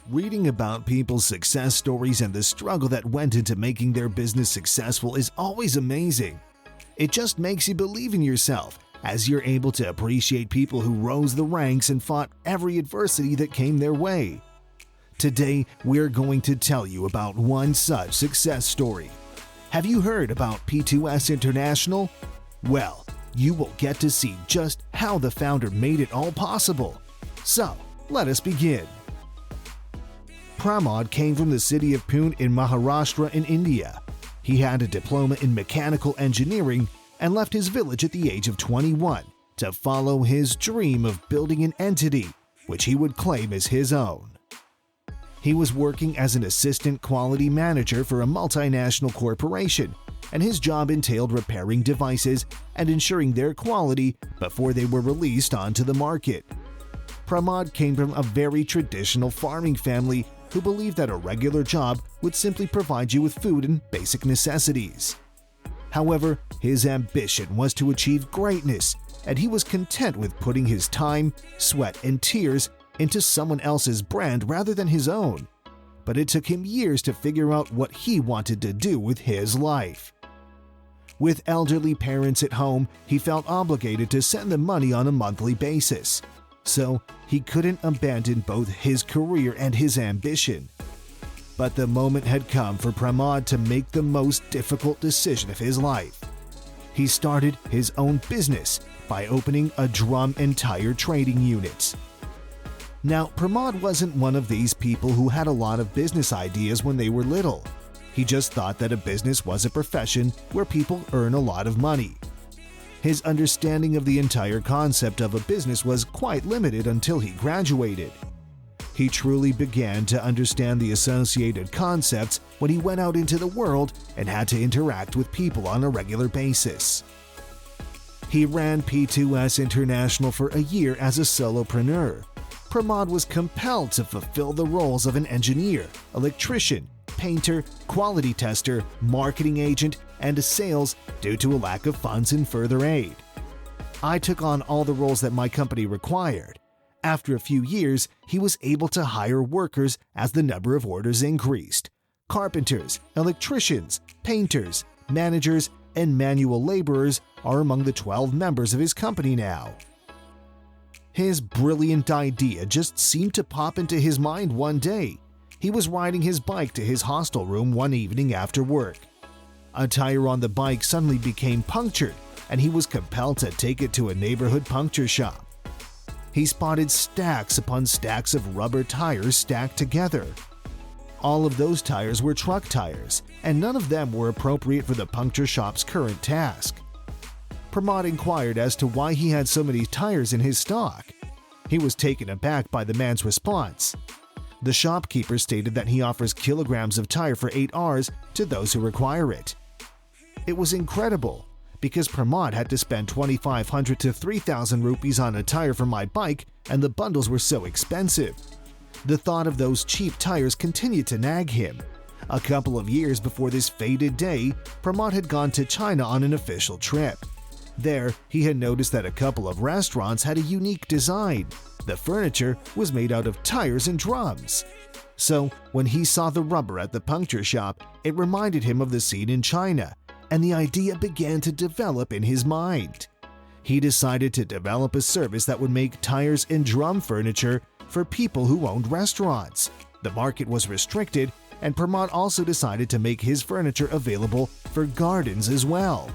Reading about people's success stories and the struggle that went into making their business successful is always amazing. It just makes you believe in yourself, as you're able to appreciate people who rose the ranks and fought every adversity that came their way. Today, we're going to tell you about one such success story. Have you heard about P2S International? Well, you will get to see just how the founder made it all possible. So, let us begin. Pramod came from the city of Pune in Maharashtra in India. He had a diploma in mechanical engineering and left his village at the age of 21 to follow his dream of building an entity which he would claim as his own. He was working as an assistant quality manager for a multinational corporation, and his job entailed repairing devices and ensuring their quality before they were released onto the market. Pramod came from a very traditional farming family who believed that a regular job would simply provide you with food and basic necessities. However, his ambition was to achieve greatness, and he was content with putting his time, sweat, and tears into someone else's brand rather than his own. But it took him years to figure out what he wanted to do with his life. With elderly parents at home, he felt obligated to send them money on a monthly basis. So he couldn't abandon both his career and his ambition. But the moment had come for Pramod to make the most difficult decision of his life. He started his own business by opening a drum and tire trading unit. Now, Pramod wasn't one of these people who had a lot of business ideas when they were little. He just thought that a business was a profession where people earn a lot of money. His understanding of the entire concept of a business was quite limited until he graduated. He truly began to understand the associated concepts when he went out into the world and had to interact with people on a regular basis. He ran P2S International for a year as a solopreneur. Pramod was compelled to fulfill the roles of an engineer, electrician, painter, quality tester, marketing agent, and sales due to a lack of funds and further aid. I took on all the roles that my company required. After a few years, he was able to hire workers as the number of orders increased. Carpenters, electricians, painters, managers, and manual laborers are among the 12 members of his company now. His brilliant idea just seemed to pop into his mind one day. He was riding his bike to his hostel room one evening after work. A tire on the bike suddenly became punctured, and he was compelled to take it to a neighborhood puncture shop. He spotted stacks upon stacks of rubber tires stacked together. All of those tires were truck tires, and none of them were appropriate for the puncture shop's current task. Pramod inquired as to why he had so many tires in his stock. He was taken aback by the man's response. The shopkeeper stated that he offers kilograms of tire for 8 hours to those who require it. It was incredible, because Pramod had to spend 2,500 to 3,000 rupees on a tire for my bike, and the bundles were so expensive. The thought of those cheap tires continued to nag him. A couple of years before this fated day, Pramod had gone to China on an official trip. There, he had noticed that a couple of restaurants had a unique design. The furniture was made out of tires and drums. So, when he saw the rubber at the puncture shop, it reminded him of the scene in China, and the idea began to develop in his mind. He decided to develop a service that would make tires and drum furniture for people who owned restaurants. The market was restricted, and Pramod also decided to make his furniture available for gardens as well.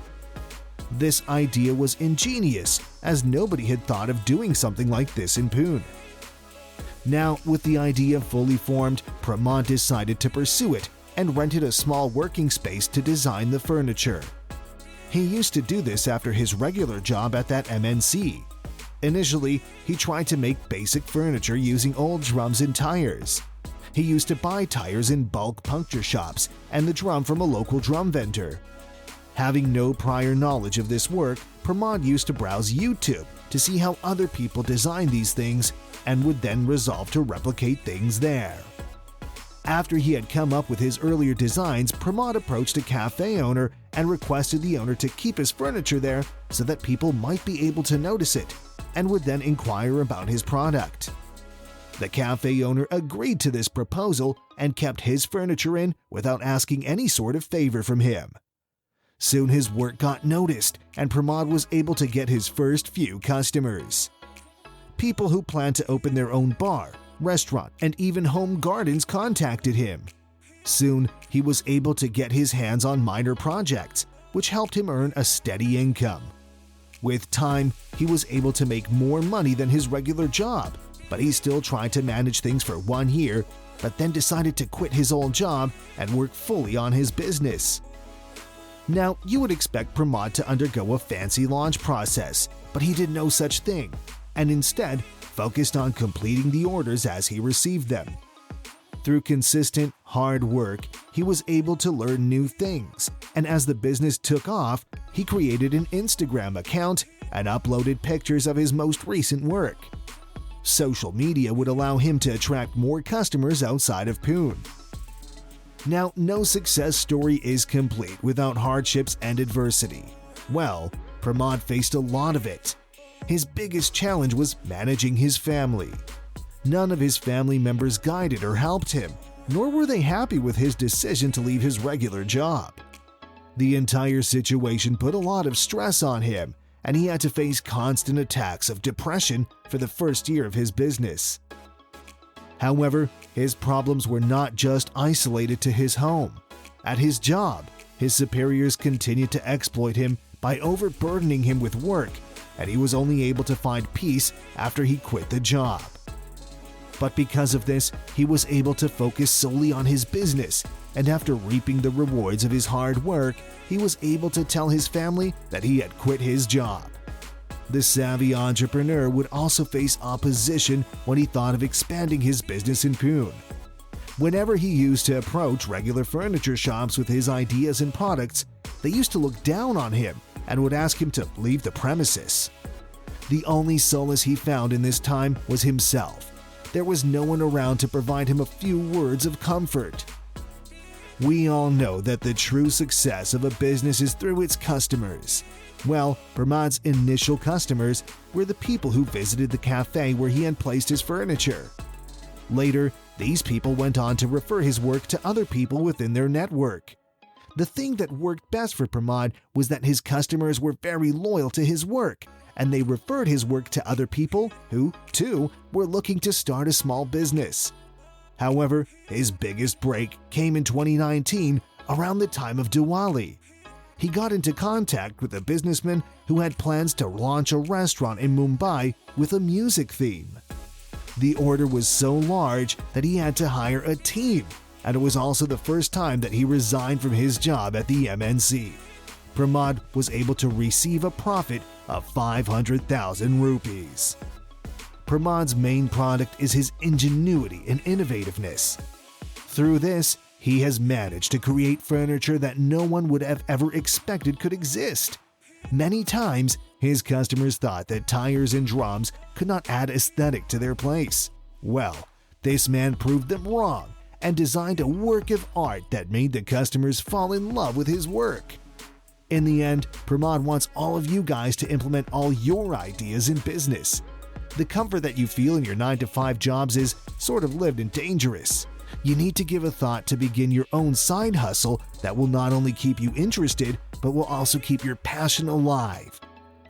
This idea was ingenious, as nobody had thought of doing something like this in Pune. Now, with the idea fully formed, Pramod decided to pursue it and rented a small working space to design the furniture. He used to do this after his regular job at that MNC. Initially, he tried to make basic furniture using old drums and tires. He used to buy tires in bulk puncture shops and the drum from a local drum vendor. Having no prior knowledge of this work, Pramod used to browse YouTube to see how other people designed these things and would then resolve to replicate things there. After he had come up with his earlier designs, Pramod approached a cafe owner and requested the owner to keep his furniture there so that people might be able to notice it and would then inquire about his product. The cafe owner agreed to this proposal and kept his furniture in without asking any sort of favor from him. Soon his work got noticed, and Pramod was able to get his first few customers. People who planned to open their own bar, restaurant, and even home gardens contacted him. Soon, he was able to get his hands on minor projects, which helped him earn a steady income. With time, he was able to make more money than his regular job, but he still tried to manage things for 1 year, but then decided to quit his old job and work fully on his business. Now, you would expect Pramod to undergo a fancy launch process, but he did no such thing, and instead focused on completing the orders as he received them. Through consistent, hard work, he was able to learn new things, and as the business took off, he created an Instagram account and uploaded pictures of his most recent work. Social media would allow him to attract more customers outside of Pune. Now, no success story is complete without hardships and adversity. Well, Pramod faced a lot of it. His biggest challenge was managing his family. None of his family members guided or helped him, nor were they happy with his decision to leave his regular job. The entire situation put a lot of stress on him, and he had to face constant attacks of depression for the first year of his business. However, his problems were not just isolated to his home. At his job, his superiors continued to exploit him by overburdening him with work, and he was only able to find peace after he quit the job. But because of this, he was able to focus solely on his business, and after reaping the rewards of his hard work, he was able to tell his family that he had quit his job. The savvy entrepreneur would also face opposition when he thought of expanding his business in Pune. Whenever he used to approach regular furniture shops with his ideas and products, they used to look down on him and would ask him to leave the premises. The only solace he found in this time was himself. There was no one around to provide him a few words of comfort. We all know that the true success of a business is through its customers. Well, Pramod's initial customers were the people who visited the cafe where he had placed his furniture. Later, these people went on to refer his work to other people within their network. The thing that worked best for Pramod was that his customers were very loyal to his work, and they referred his work to other people who, too, were looking to start a small business. However, his biggest break came in 2019, around the time of Diwali. He got into contact with a businessman who had plans to launch a restaurant in Mumbai with a music theme. The order was so large that he had to hire a team, and it was also the first time that he resigned from his job at the MNC. Pramod was able to receive a profit of 500,000 rupees. Pramod's main product is his ingenuity and innovativeness. Through this, he has managed to create furniture that no one would have ever expected could exist. Many times, his customers thought that tires and drums could not add aesthetic to their place. Well, this man proved them wrong and designed a work of art that made the customers fall in love with his work. In the end, Pramod wants all of you guys to implement all your ideas in business. The comfort that you feel in your 9-to-5 jobs is sort of lived and dangerous. You need to give a thought to begin your own side hustle that will not only keep you interested, but will also keep your passion alive.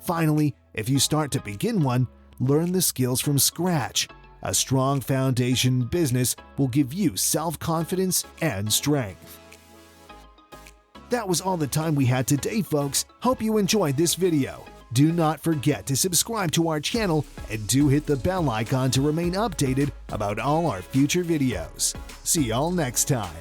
Finally, if you start to begin one, learn the skills from scratch. A strong foundation in business will give you self-confidence and strength. That was all the time we had today, folks. Hope you enjoyed this video. Do not forget to subscribe to our channel and do hit the bell icon to remain updated about all our future videos. See y'all next time.